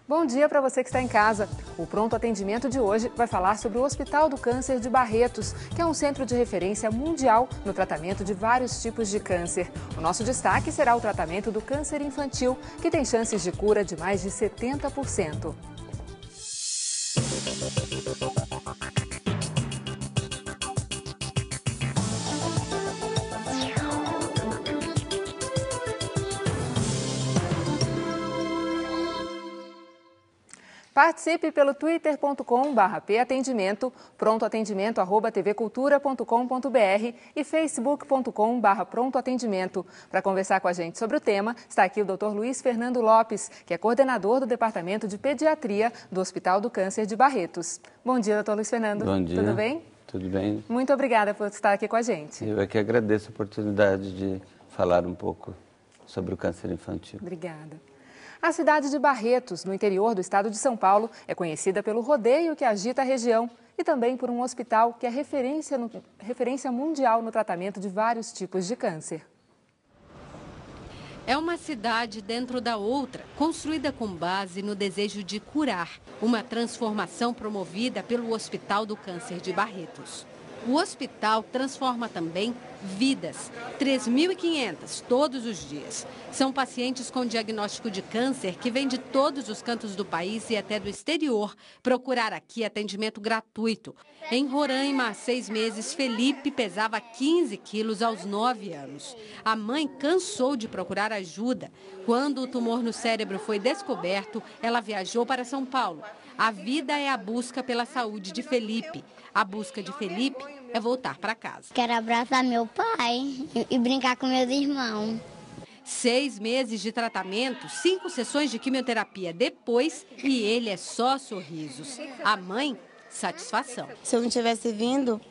Bom dia para você que está em casa. O Pronto Atendimento de hoje vai falar sobre o Hospital do Câncer de Barretos, que é um centro de referência mundial no tratamento de vários tipos de câncer. O nosso destaque será o tratamento do câncer infantil, que tem chances de cura de mais de 70%. Participe pelo twitter.com/patendimento, prontoatendimento@tvcultura.com.br e facebook.com/prontoatendimento. Para conversar com a gente sobre o tema, está aqui o Dr. Luiz Fernando Lopes, que é coordenador do Departamento de Pediatria do Hospital do Câncer de Barretos. Bom dia, Dr. Luiz Fernando. Bom dia. Tudo bem? Tudo bem. Muito obrigada por estar aqui com a gente. Eu é que agradeço a oportunidade de falar um pouco sobre o câncer infantil. Obrigada. A cidade de Barretos, no interior do estado de São Paulo, é conhecida pelo rodeio que agita a região e também por um hospital que é referência mundial no tratamento de vários tipos de câncer. É uma cidade dentro da outra, construída com base no desejo de curar, uma transformação promovida pelo Hospital do Câncer de Barretos. O hospital transforma também vidas, 3.500 todos os dias. São pacientes com diagnóstico de câncer que vêm de todos os cantos do país e até do exterior procurar aqui atendimento gratuito. Em Roraima, há 6 meses, Felipe pesava 15 quilos aos 9 anos. A mãe cansou de procurar ajuda. Quando o tumor no cérebro foi descoberto, ela viajou para São Paulo. A vida é a busca pela saúde de Felipe. A busca de Felipe é voltar para casa. Quero abraçar meu pai e brincar com meus irmãos. 6 meses de tratamento, 5 sessões de quimioterapia depois e ele é só sorrisos. A mãe, satisfação. Se eu não tivesse vindo,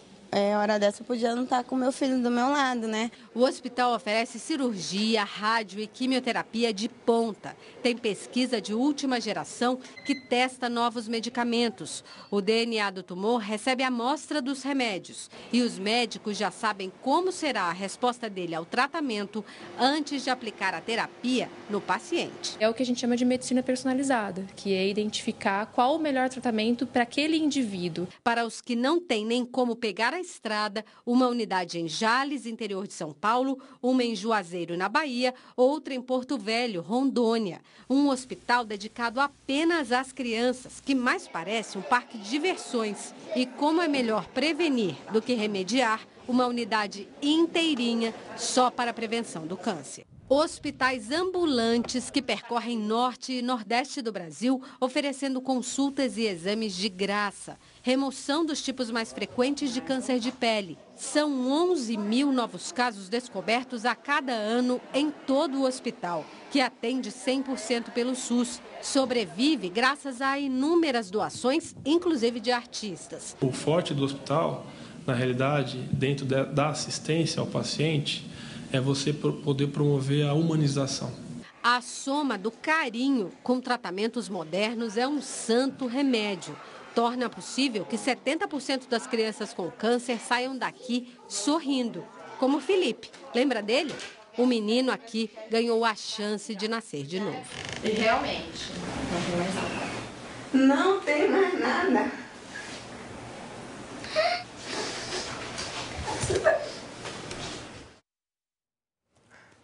hora dessa eu podia não estar com meu filho do meu lado, né? O hospital oferece cirurgia, rádio e quimioterapia de ponta. Tem pesquisa de última geração que testa novos medicamentos. O DNA do tumor recebe a amostra dos remédios. E os médicos já sabem como será a resposta dele ao tratamento antes de aplicar a terapia no paciente. É o que a gente chama de medicina personalizada, que é identificar qual o melhor tratamento para aquele indivíduo. Para os que não têm nem como pegar a estrada, uma unidade em Jales, interior de São Paulo, uma em Juazeiro, na Bahia, outra em Porto Velho, Rondônia. Um hospital dedicado apenas às crianças, que mais parece um parque de diversões. E como é melhor prevenir do que remediar, uma unidade inteirinha só para a prevenção do câncer. Hospitais ambulantes que percorrem norte e nordeste do Brasil, oferecendo consultas e exames de graça. Remoção dos tipos mais frequentes de câncer de pele. São 11.000 novos casos descobertos a cada ano em todo o hospital, que atende 100% pelo SUS. Sobrevive graças a inúmeras doações, inclusive de artistas. O forte do hospital, na realidade, dentro da assistência ao paciente, é você poder promover a humanização. A soma do carinho com tratamentos modernos é um santo remédio. Torna possível que 70% das crianças com câncer saiam daqui sorrindo. Como o Felipe. Lembra dele? O menino aqui ganhou a chance de nascer de novo. E realmente, não tem mais nada. Não tem mais nada.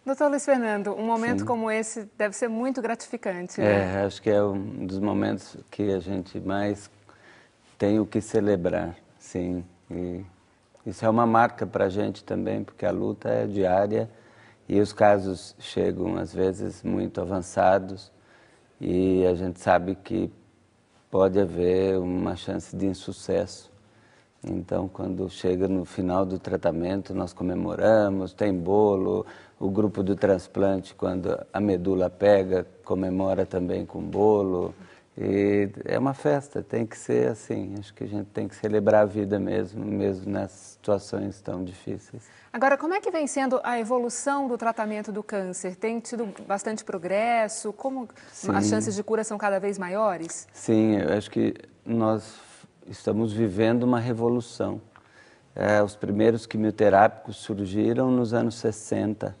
Doutor Luiz Fernando, um momento Sim. como esse deve ser muito gratificante, né? Acho que é um dos momentos que a gente mais tem o que celebrar, sim. E isso é uma marca para a gente também, porque a luta é diária e os casos chegam, às vezes, muito avançados e a gente sabe que pode haver uma chance de insucesso. Então, quando chega no final do tratamento, nós comemoramos, tem bolo, o grupo do transplante, quando a medula pega, comemora também com bolo. E é uma festa, tem que ser assim. Acho que a gente tem que celebrar a vida mesmo nessas situações tão difíceis. Agora, como é que vem sendo a evolução do tratamento do câncer? Tem tido bastante progresso? Como Sim. As chances de cura são cada vez maiores? Sim, eu acho que nós estamos vivendo uma revolução. Os primeiros quimioterápicos surgiram nos anos 60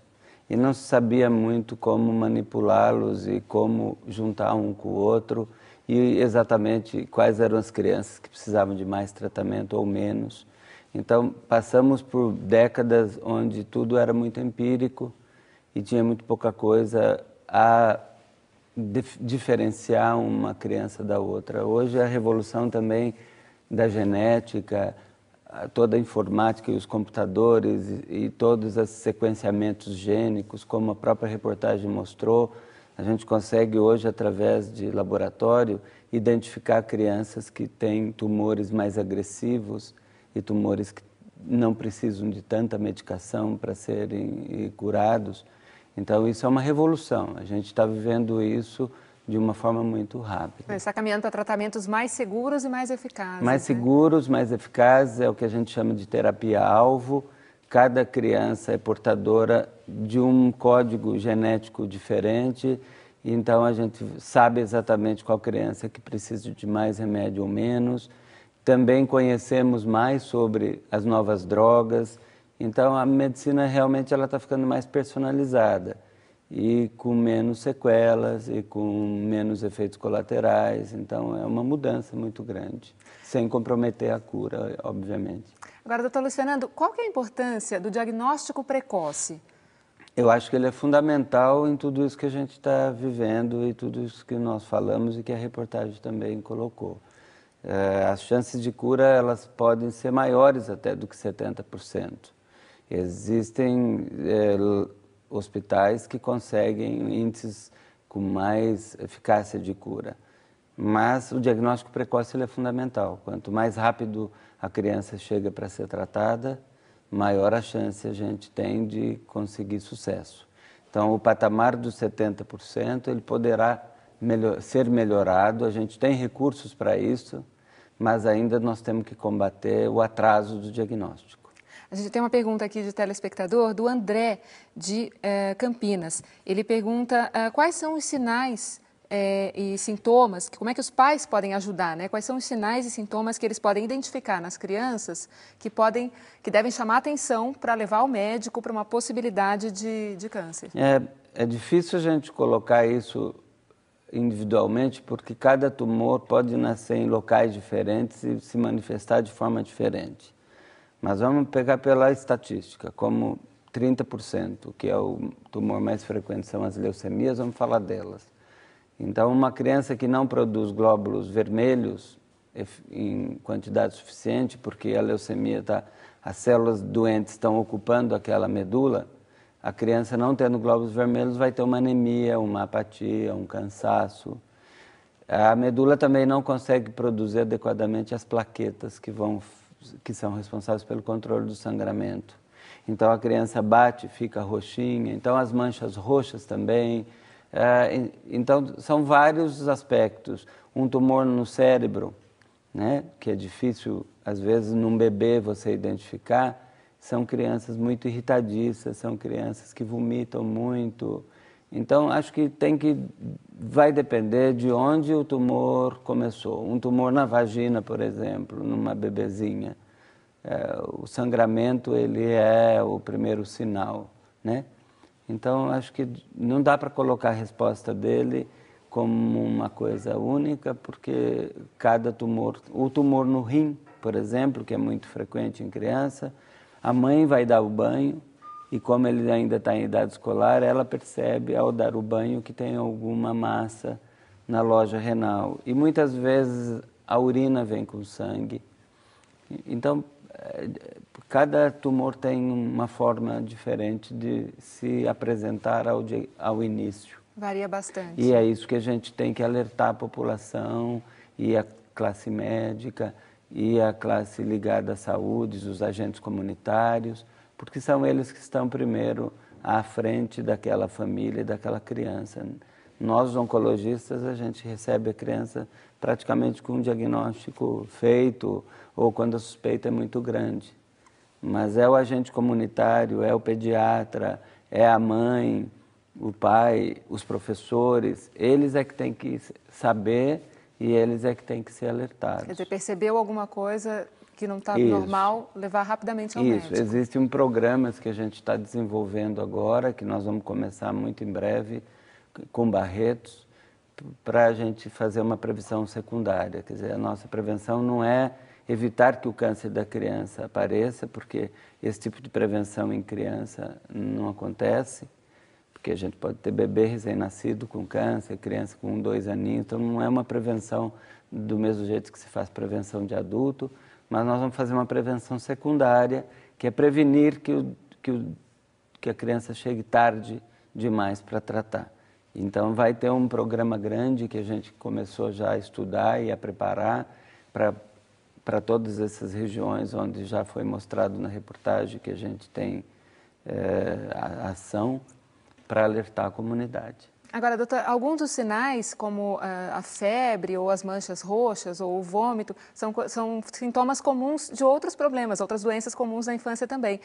e não se sabia muito como manipulá-los e como juntar um com o outro e exatamente quais eram as crianças que precisavam de mais tratamento ou menos. Então, passamos por décadas onde tudo era muito empírico e tinha muito pouca coisa a diferenciar uma criança da outra. Hoje, a revolução também da genética, toda a informática e os computadores e todos os sequenciamentos gênicos, como a própria reportagem mostrou, a gente consegue hoje, através de laboratório, identificar crianças que têm tumores mais agressivos e tumores que não precisam de tanta medicação para serem curados. Então, isso é uma revolução. A gente está vivendo isso de uma forma muito rápida. Está caminhando para tratamentos mais seguros e mais eficazes. Mais seguros, mais eficazes, é o que a gente chama de terapia-alvo. Cada criança é portadora de um código genético diferente, então a gente sabe exatamente qual criança que precisa de mais remédio ou menos. Também conhecemos mais sobre as novas drogas, então a medicina realmente ela está ficando mais personalizada e com menos sequelas e com menos efeitos colaterais, então é uma mudança muito grande, sem comprometer a cura, obviamente. Agora, doutor Luiz Fernando, qual que é a importância do diagnóstico precoce? Eu acho que ele é fundamental em tudo isso que a gente está vivendo e tudo isso que nós falamos e que a reportagem também colocou. As chances de cura elas podem ser maiores até do que 70%. Existem hospitais que conseguem índices com mais eficácia de cura, mas o diagnóstico precoce ele é fundamental. Quanto mais rápido a criança chega para ser tratada, maior a chance a gente tem de conseguir sucesso. Então, o patamar dos 70% ele poderá ser melhorado, a gente tem recursos para isso, mas ainda nós temos que combater o atraso do diagnóstico. A gente tem uma pergunta aqui de telespectador, do André, de Campinas. Ele pergunta quais são os sinais e sintomas, como é que os pais podem ajudar, né? Quais são os sinais e sintomas que eles podem identificar nas crianças que devem chamar atenção para levar ao médico para uma possibilidade de câncer? É difícil a gente colocar isso individualmente, porque cada tumor pode nascer em locais diferentes e se manifestar de forma diferente. Mas vamos pegar pela estatística, como 30%, que é o tumor mais frequente, são as leucemias, vamos falar delas. Então, uma criança que não produz glóbulos vermelhos em quantidade suficiente, porque a leucemia as células doentes estão ocupando aquela medula, a criança não tendo glóbulos vermelhos vai ter uma anemia, uma apatia, um cansaço. A medula também não consegue produzir adequadamente as plaquetas que são responsáveis pelo controle do sangramento. Então, a criança bate, fica roxinha, então as manchas roxas também. Então, são vários aspectos. Um tumor no cérebro, né, que é difícil, às vezes, num bebê você identificar, são crianças muito irritadiças, são crianças que vomitam muito. Então, acho que vai depender de onde o tumor começou. Um tumor na vagina, por exemplo, numa bebezinha, o sangramento ele é o primeiro sinal, né? Então, acho que não dá para colocar a resposta dele como uma coisa única, porque cada tumor, o tumor no rim, por exemplo, que é muito frequente em criança, a mãe vai dar o banho e como ele ainda está em idade escolar, ela percebe ao dar o banho que tem alguma massa na loja renal. E muitas vezes a urina vem com sangue. Então, cada tumor tem uma forma diferente de se apresentar ao início. Varia bastante. E é isso que a gente tem que alertar a população e a classe médica e a classe ligada à saúde, os agentes comunitários, porque são eles que estão primeiro à frente daquela família e daquela criança. Nós, os oncologistas, a gente recebe a criança praticamente com um diagnóstico feito ou quando a suspeita é muito grande. Mas é o agente comunitário, é o pediatra, é a mãe, o pai, os professores, eles é que têm que saber e eles é que têm que ser alertados. Quer dizer, percebeu alguma coisa, que não está normal, levar rapidamente ao médico. Isso, existe um programa que a gente está desenvolvendo agora, que nós vamos começar muito em breve, com Barretos, para a gente fazer uma prevenção secundária. Quer dizer, a nossa prevenção não é evitar que o câncer da criança apareça, porque esse tipo de prevenção em criança não acontece, porque a gente pode ter bebê recém-nascido com câncer, criança com 1, 2 aninhos, então não é uma prevenção do mesmo jeito que se faz prevenção de adulto, mas nós vamos fazer uma prevenção secundária, que é prevenir que a criança chegue tarde demais para tratar. Então vai ter um programa grande que a gente começou já a estudar e a preparar para todas essas regiões onde já foi mostrado na reportagem que a gente tem a ação para alertar a comunidade. Agora, doutor, alguns dos sinais, como a febre ou as manchas roxas ou o vômito, são sintomas comuns de outros problemas, outras doenças comuns na infância também.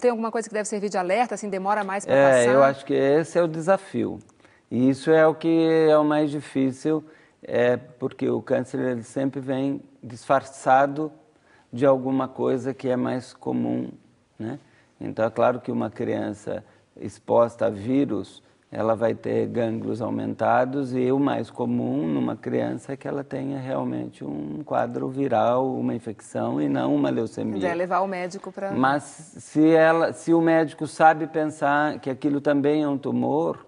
Tem alguma coisa que deve servir de alerta, assim, demora mais para passar? Eu acho que esse é o desafio. E isso é o que é o mais difícil, porque o câncer ele sempre vem disfarçado de alguma coisa que é mais comum, né? Então, é claro que uma criança exposta a vírus, ela vai ter gânglios aumentados e o mais comum numa criança é que ela tenha realmente um quadro viral, uma infecção e não uma leucemia. É levar o médico para... Mas se o médico sabe pensar que aquilo também é um tumor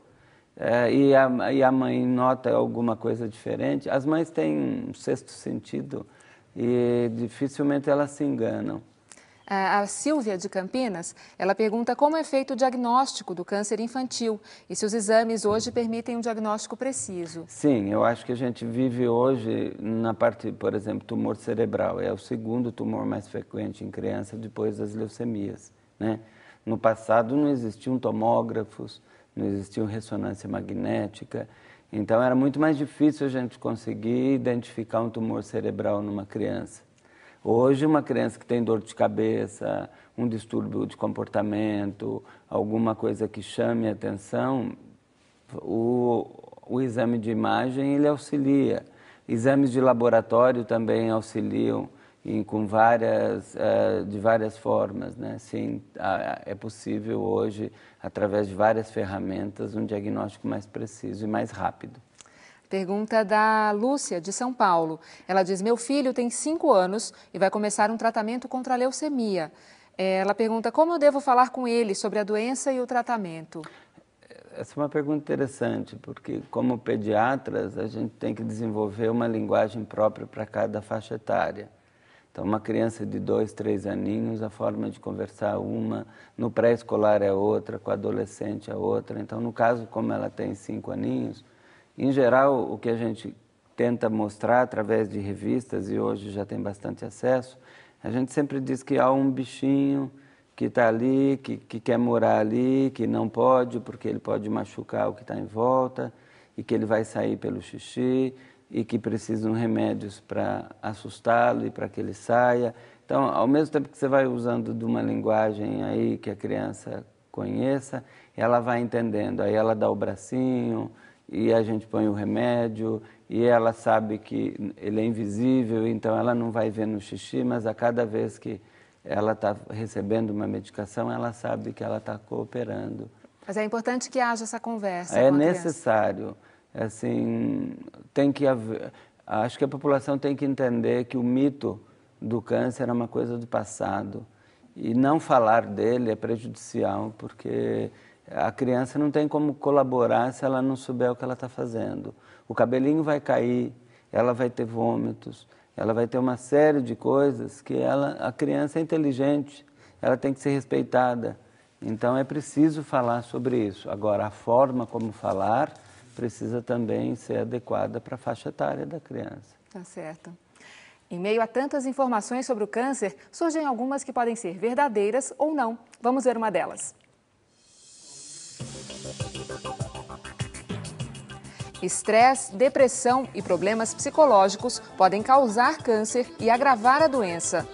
e a mãe nota alguma coisa diferente, as mães têm um sexto sentido e dificilmente elas se enganam. A Silvia, de Campinas, ela pergunta como é feito o diagnóstico do câncer infantil e se os exames hoje permitem um diagnóstico preciso. Sim, eu acho que a gente vive hoje na parte, por exemplo, tumor cerebral. É o segundo tumor mais frequente em criança depois das leucemias, né? No passado não existiam tomógrafos, não existia ressonância magnética, então era muito mais difícil a gente conseguir identificar um tumor cerebral numa criança. Hoje, uma criança que tem dor de cabeça, um distúrbio de comportamento, alguma coisa que chame a atenção, o exame de imagem ele auxilia. Exames de laboratório também auxiliam de várias formas, né? Sim, é possível hoje, através de várias ferramentas, um diagnóstico mais preciso e mais rápido. Pergunta da Lúcia, de São Paulo. Ela diz, meu filho tem 5 anos e vai começar um tratamento contra a leucemia. Ela pergunta, como eu devo falar com ele sobre a doença e o tratamento? Essa é uma pergunta interessante, porque como pediatras, a gente tem que desenvolver uma linguagem própria para cada faixa etária. Então, uma criança de 2, 3 aninhos, a forma de conversar uma, no pré-escolar é outra, com o adolescente é outra. Então, no caso, como ela tem 5 aninhos, em geral, o que a gente tenta mostrar através de revistas, e hoje já tem bastante acesso, a gente sempre diz que há um bichinho que está ali, que quer morar ali, que não pode, porque ele pode machucar o que está em volta, e que ele vai sair pelo xixi, e que precisam de remédios para assustá-lo e para que ele saia. Então, ao mesmo tempo que você vai usando de uma linguagem aí que a criança conheça, ela vai entendendo. Aí ela dá o bracinho, e a gente põe o remédio, e ela sabe que ele é invisível, então ela não vai ver no xixi, mas a cada vez que ela está recebendo uma medicação, ela sabe que ela está cooperando. Mas é importante que haja essa conversa É com a necessário. Assim, tem que haver, acho que a população tem que entender que o mito do câncer é uma coisa do passado, e não falar dele é prejudicial, porque a criança não tem como colaborar se ela não souber o que ela está fazendo. O cabelinho vai cair, ela vai ter vômitos, ela vai ter uma série de coisas que a criança é inteligente, ela tem que ser respeitada. Então é preciso falar sobre isso. Agora, a forma como falar precisa também ser adequada para a faixa etária da criança. Tá certo. Em meio a tantas informações sobre o câncer, surgem algumas que podem ser verdadeiras ou não. Vamos ver uma delas. Estresse, depressão e problemas psicológicos podem causar câncer e agravar a doença.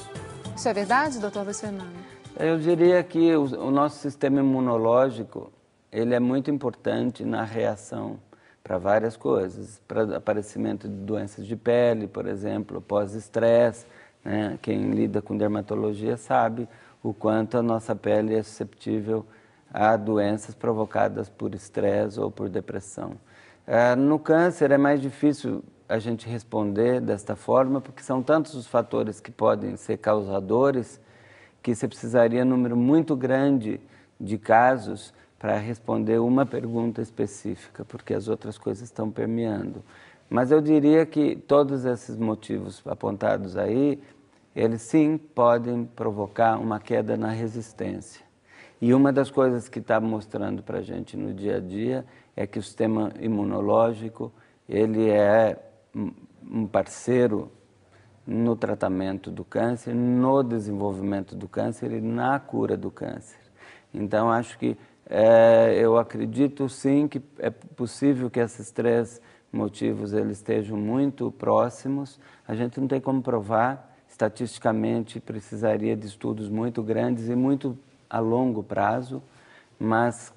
Isso é verdade, doutor Luiz Fernando? Eu diria que o nosso sistema imunológico ele é muito importante na reação para várias coisas, para aparecimento de doenças de pele, por exemplo, pós-estresse, né? Quem lida com dermatologia sabe o quanto a nossa pele é susceptível a doenças provocadas por estresse ou por depressão. No câncer é mais difícil a gente responder desta forma, porque são tantos os fatores que podem ser causadores, que você precisaria um número muito grande de casos para responder uma pergunta específica, porque as outras coisas estão permeando. Mas eu diria que todos esses motivos apontados aí, eles sim podem provocar uma queda na resistência. E uma das coisas que está mostrando para a gente no dia a dia é que o sistema imunológico, ele é um parceiro no tratamento do câncer, no desenvolvimento do câncer e na cura do câncer. Então, acho que eu acredito sim que é possível que esses três motivos eles estejam muito próximos. A gente não tem como provar, estatisticamente precisaria de estudos muito grandes e muito a longo prazo, mas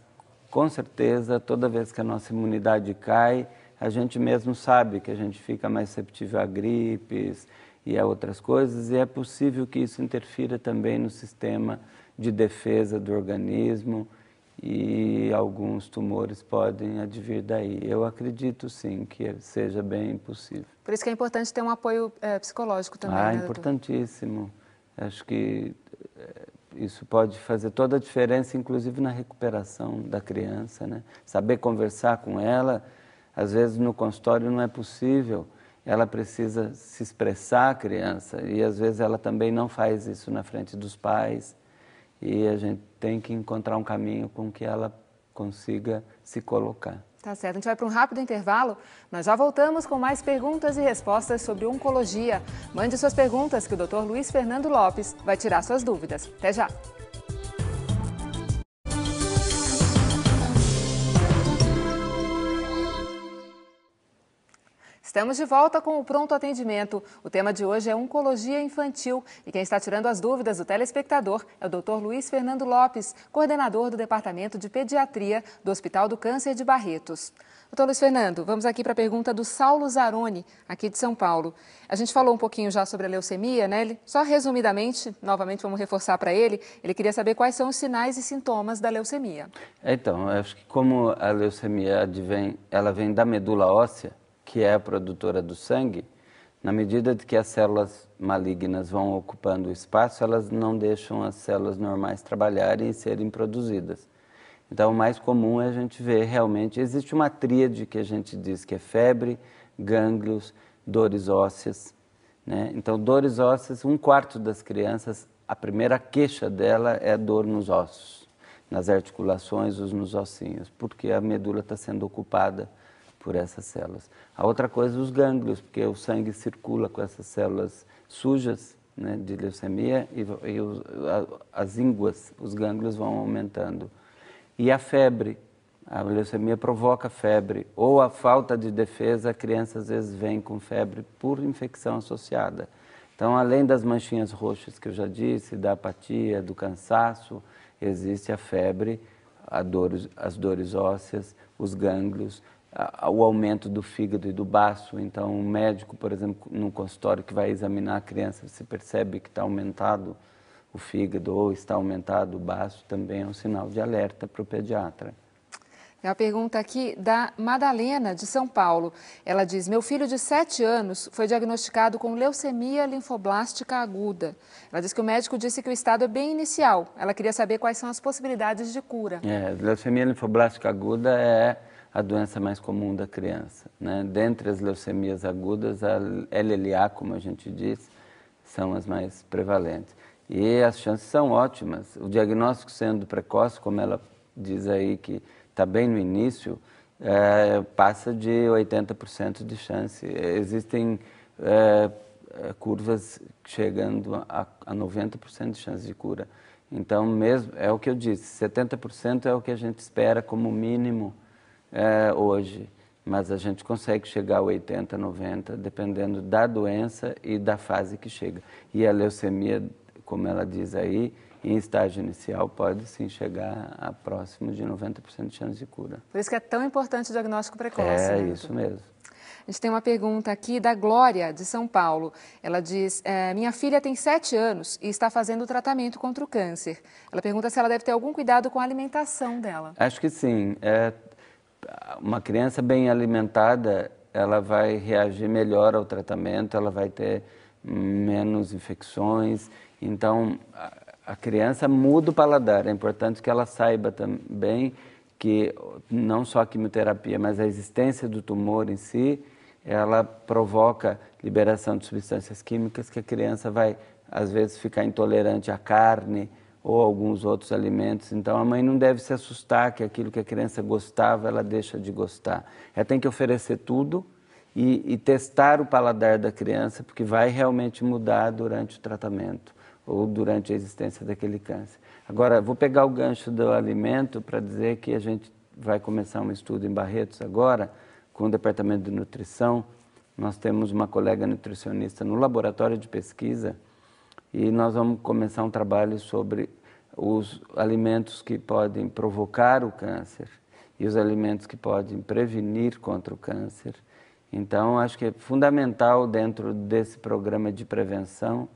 com certeza toda vez que a nossa imunidade cai, a gente mesmo sabe que a gente fica mais suscetível a gripes e a outras coisas, e é possível que isso interfira também no sistema de defesa do organismo, e alguns tumores podem advir daí. Eu acredito sim que seja bem possível. Por isso que é importante ter um apoio psicológico também, né, doutor? Importantíssimo. Acho que isso pode fazer toda a diferença, inclusive na recuperação da criança, né? Saber conversar com ela, às vezes no consultório não é possível, ela precisa se expressar, a criança, e às vezes ela também não faz isso na frente dos pais, e a gente tem que encontrar um caminho com que ela consiga se colocar. Tá certo, a gente vai para um rápido intervalo, nós já voltamos com mais perguntas e respostas sobre oncologia. Mande suas perguntas que o Dr. Luiz Fernando Lopes vai tirar suas dúvidas. Até já! Estamos de volta com o Pronto Atendimento. O tema de hoje é oncologia infantil e quem está tirando as dúvidas do telespectador é o Dr. Luiz Fernando Lopes, coordenador do Departamento de Pediatria do Hospital do Câncer de Barretos. Dr. Luiz Fernando, vamos aqui para a pergunta do Saulo Zaroni, aqui de São Paulo. A gente falou um pouquinho já sobre a leucemia, né? Só resumidamente, novamente vamos reforçar para ele, ele queria saber quais são os sinais e sintomas da leucemia. Então, eu acho que como a leucemia ela vem da medula óssea, que é a produtora do sangue, na medida de que as células malignas vão ocupando o espaço, elas não deixam as células normais trabalharem e serem produzidas. Então, o mais comum é a gente ver realmente, existe uma tríade que a gente diz que é febre, gânglios, dores ósseas, né? Então, dores ósseas, 1/4 das crianças, a primeira queixa dela é dor nos ossos, nas articulações, nos ossinhos, porque a medula está sendo ocupada por essas células. A outra coisa, os gânglios, porque o sangue circula com essas células sujas, né, de leucemia, e as ínguas, os gânglios vão aumentando. E a febre, a leucemia provoca febre, ou a falta de defesa, a criança às vezes vem com febre por infecção associada. Então, além das manchinhas roxas que eu já disse, da apatia, do cansaço, existe a febre, as dores ósseas, os gânglios, o aumento do fígado e do baço. Então, um médico, por exemplo, num consultório que vai examinar a criança, se percebe que está aumentado o fígado ou está aumentado o baço, também é um sinal de alerta para o pediatra. É uma pergunta aqui da Madalena, de São Paulo. Ela diz, meu filho de 7 anos foi diagnosticado com leucemia linfoblástica aguda. Ela diz que o médico disse que o estado é bem inicial. Ela queria saber quais são as possibilidades de cura. Leucemia linfoblástica aguda é a doença mais comum da criança, né? Dentre as leucemias agudas, a LLA, como a gente diz, são as mais prevalentes. E as chances são ótimas. O diagnóstico sendo precoce, como ela diz aí que está bem no início, passa de 80% de chance. Existem curvas chegando a 90% de chance de cura. Então, mesmo, é o que eu disse, 70% é o que a gente espera como mínimo hoje, mas a gente consegue chegar a 80, 90, dependendo da doença e da fase que chega. E a leucemia, como ela diz aí, em estágio inicial pode sim chegar a próximo de 90% de chance de cura. Por isso que é tão importante o diagnóstico precoce. Isso mesmo. A gente tem uma pergunta aqui da Glória, de São Paulo. Ela diz, minha filha tem 7 anos e está fazendo o tratamento contra o câncer. Ela pergunta se ela deve ter algum cuidado com a alimentação dela. Acho que sim. Uma criança bem alimentada, ela vai reagir melhor ao tratamento, ela vai ter menos infecções. Então, a criança muda o paladar. É importante que ela saiba também que não só a quimioterapia, mas a existência do tumor em si, ela provoca liberação de substâncias químicas que a criança vai, às vezes, ficar intolerante à carne ou alguns outros alimentos. Então, a mãe não deve se assustar que aquilo que a criança gostava, ela deixa de gostar. Ela tem que oferecer tudo e testar o paladar da criança, porque vai realmente mudar durante o tratamento ou durante a existência daquele câncer. Agora, vou pegar o gancho do alimento para dizer que a gente vai começar um estudo em Barretos agora, com o Departamento de Nutrição. Nós temos uma colega nutricionista no laboratório de pesquisa e nós vamos começar um trabalho sobre os alimentos que podem provocar o câncer e os alimentos que podem prevenir contra o câncer. Então, acho que é fundamental, dentro desse programa de prevenção,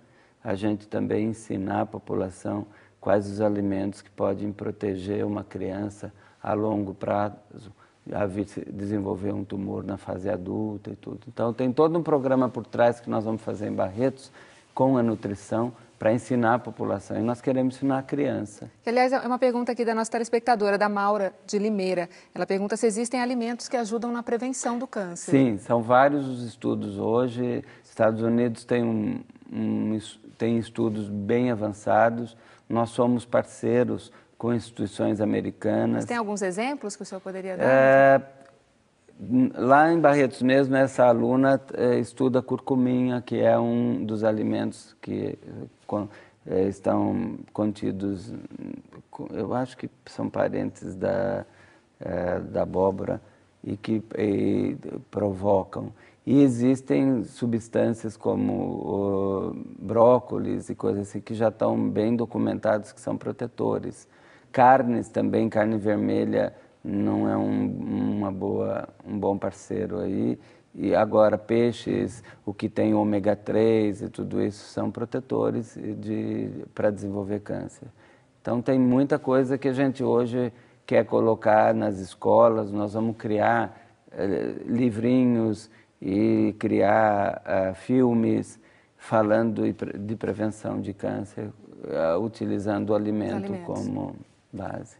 a gente também ensinar a população quais os alimentos que podem proteger uma criança a longo prazo, a desenvolver um tumor na fase adulta e tudo. Então, tem todo um programa por trás que nós vamos fazer em Barretos com a nutrição para ensinar a população. E nós queremos ensinar a criança. Que, aliás, é uma pergunta aqui da nossa telespectadora, da Maura de Limeira. Ela pergunta se existem alimentos que ajudam na prevenção do câncer. Sim, são vários os estudos hoje. Estados Unidos tem tem estudos bem avançados. Nós somos parceiros com instituições americanas. Mas tem alguns exemplos que o senhor poderia dar? Lá em Barretos mesmo, essa aluna estuda curcuminha, que é um dos alimentos que estão contidos, eu acho que são parentes da abóbora e que provocam. E existem substâncias como brócolis e coisas assim que já estão bem documentados que são protetores. Carnes também, carne vermelha não é um bom parceiro aí. E agora peixes, o que tem ômega 3 e tudo isso são protetores para desenvolver câncer. Então tem muita coisa que a gente hoje quer colocar nas escolas. Nós vamos criar livrinhos e criar filmes falando de prevenção de câncer, utilizando o alimento como base.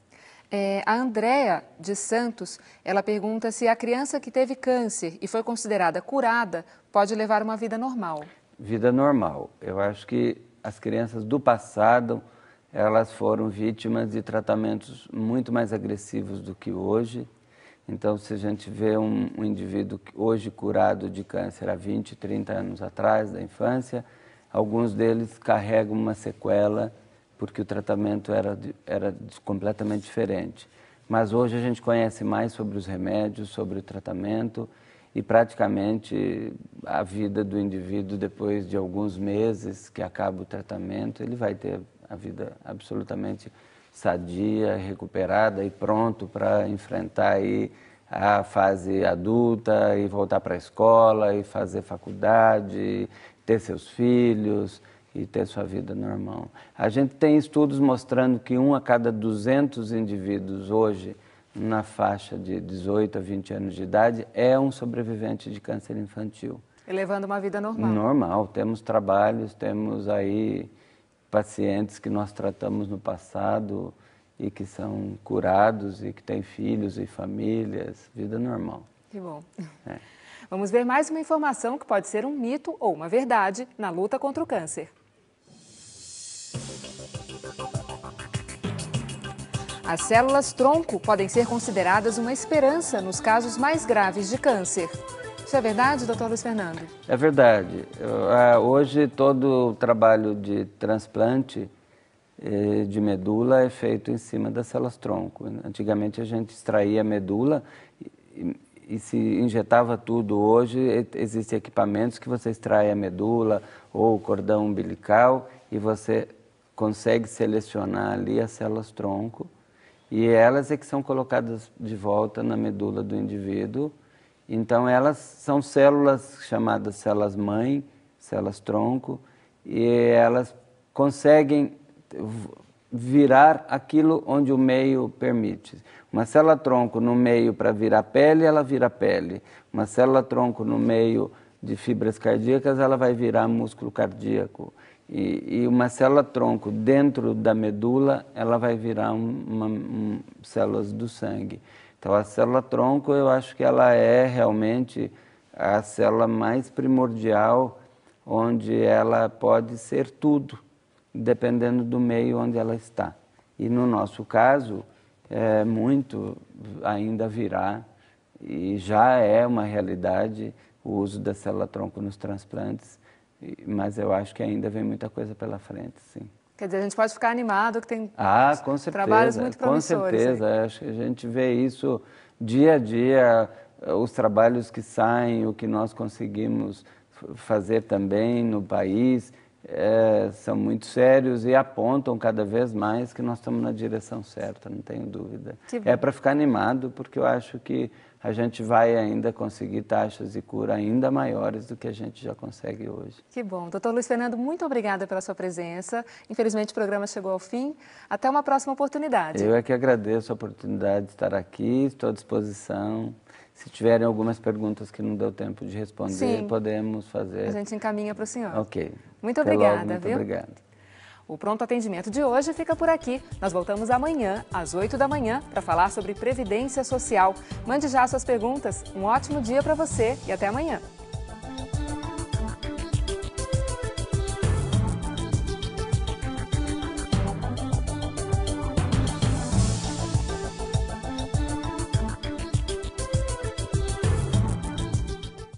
A Andréa de Santos, ela pergunta se a criança que teve câncer e foi considerada curada pode levar uma vida normal. Vida normal. Eu acho que as crianças do passado, elas foram vítimas de tratamentos muito mais agressivos do que hoje. Então, se a gente vê um indivíduo hoje curado de câncer há 20, 30 anos atrás, da infância, alguns deles carregam uma sequela porque o tratamento era completamente diferente. Mas hoje a gente conhece mais sobre os remédios, sobre o tratamento e praticamente a vida do indivíduo, depois de alguns meses que acaba o tratamento, ele vai ter a vida absolutamente sadia, recuperada e pronto para enfrentar aí a fase adulta e voltar para a escola e fazer faculdade, ter seus filhos e ter sua vida normal. A gente tem estudos mostrando que 1 a cada 200 indivíduos hoje, na faixa de 18 a 20 anos de idade, é um sobrevivente de câncer infantil. E levando uma vida normal. Normal. Temos trabalhos, temos aí pacientes que nós tratamos no passado e que são curados e que têm filhos e famílias, vida normal. Que bom. Vamos ver mais uma informação que pode ser um mito ou uma verdade na luta contra o câncer. As células-tronco podem ser consideradas uma esperança nos casos mais graves de câncer. Isso é verdade, doutor Luiz Fernando? É verdade. Hoje, todo o trabalho de transplante de medula é feito em cima das células-tronco. Antigamente, a gente extraía a medula e se injetava tudo. Hoje, existem equipamentos que você extrai a medula ou o cordão umbilical e você consegue selecionar ali as células-tronco e elas é que são colocadas de volta na medula do indivíduo Então, elas são células chamadas células-mãe, células-tronco, e elas conseguem virar aquilo onde o meio permite. Uma célula-tronco no meio para virar pele, ela vira pele. Uma célula-tronco no meio de fibras cardíacas, ela vai virar músculo cardíaco. E uma célula-tronco dentro da medula, ela vai virar células do sangue. Então, a célula-tronco, eu acho que ela é realmente a célula mais primordial, onde ela pode ser tudo, dependendo do meio onde ela está. E no nosso caso, muito ainda virá, e já é uma realidade o uso da célula-tronco nos transplantes, mas eu acho que ainda vem muita coisa pela frente, sim. Quer dizer, a gente pode ficar animado que tem com certeza, trabalhos muito promissores. Com certeza, acho que a gente vê isso dia a dia, os trabalhos que saem, o que nós conseguimos fazer também no país, são muito sérios e apontam cada vez mais que nós estamos na direção certa, não tenho dúvida. É para ficar animado, porque eu acho que a gente vai ainda conseguir taxas de cura ainda maiores do que a gente já consegue hoje. Que bom. Doutor Luiz Fernando, muito obrigada pela sua presença. Infelizmente o programa chegou ao fim. Até uma próxima oportunidade. Eu é que agradeço a oportunidade de estar aqui, estou à disposição. Se tiverem algumas perguntas que não deu tempo de responder, podemos fazer. A gente encaminha para o senhor. Ok. Muito obrigada, muito viu? Obrigado. O Pronto Atendimento de hoje fica por aqui. Nós voltamos amanhã, às 8 da manhã, para falar sobre Previdência Social. Mande já suas perguntas. Um ótimo dia para você e até amanhã.